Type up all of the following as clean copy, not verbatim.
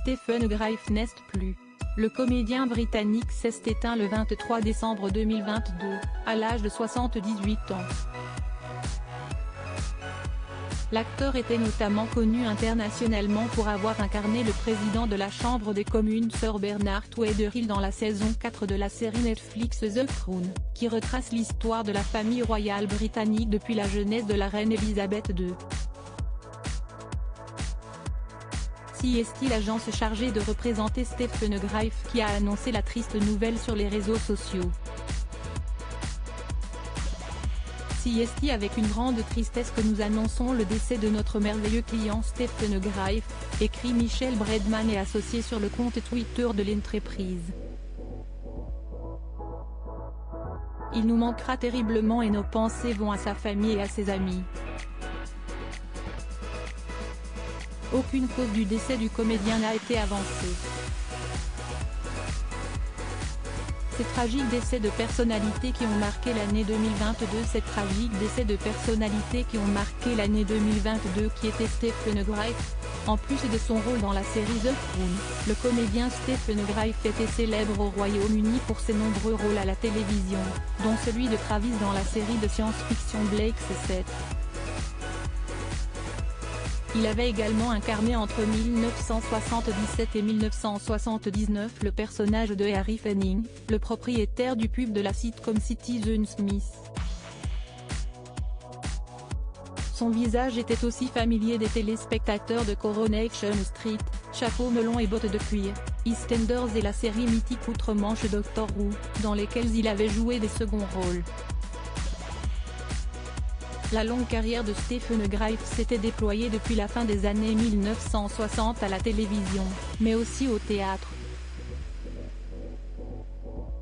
Stephen Graif n'est plus. Le comédien britannique s'est éteint le 23 décembre 2022, à l'âge de 78 ans. L'acteur était notamment connu internationalement pour avoir incarné le président de la Chambre des communes Sir Bernard Tweederill dans la saison 4 de la série Netflix The Crown, qui retrace l'histoire de la famille royale britannique depuis la jeunesse de la reine Elisabeth II. CST, l'agence chargée de représenter Stephen Graif, qui a annoncé la triste nouvelle sur les réseaux sociaux. CST, avec une grande tristesse que nous annonçons le décès de notre merveilleux client Stephen Graif, écrit Michel Bredman et associé sur le compte Twitter de l'entreprise. Il nous manquera terriblement et nos pensées vont à sa famille et à ses amis. Aucune cause du décès du comédien n'a été avancée. Ces tragiques décès de personnalités qui ont marqué l'année 2022. Ces tragiques décès de personnalités qui ont marqué l'année 2022 qui était Stephen Graif. En plus de son rôle dans la série The Crown, le comédien Stephen Graif était célèbre au Royaume-Uni pour ses nombreux rôles à la télévision, dont celui de Travis dans la série de science-fiction Blake's 7. Il avait également incarné entre 1977 et 1979 le personnage de Harry Fanning, le propriétaire du pub de la sitcom Citizen Smith. Son visage était aussi familier des téléspectateurs de Coronation Street, Chapeau melon et bottes de cuir, EastEnders et la série mythique outre-Manche Doctor Who, dans lesquelles il avait joué des seconds rôles. La longue carrière de Stephen Graif s'était déployée depuis la fin des années 1960 à la télévision, mais aussi au théâtre.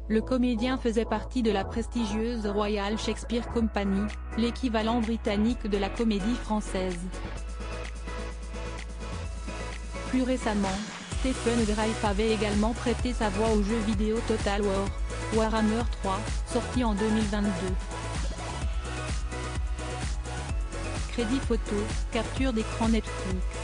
Le comédien faisait partie de la prestigieuse Royal Shakespeare Company, l'équivalent britannique de la Comédie Française. Plus récemment, Stephen Graif avait également prêté sa voix au jeu vidéo Total War, Warhammer 3, sorti en 2022. Crédit photo, capture d'écran Netflix.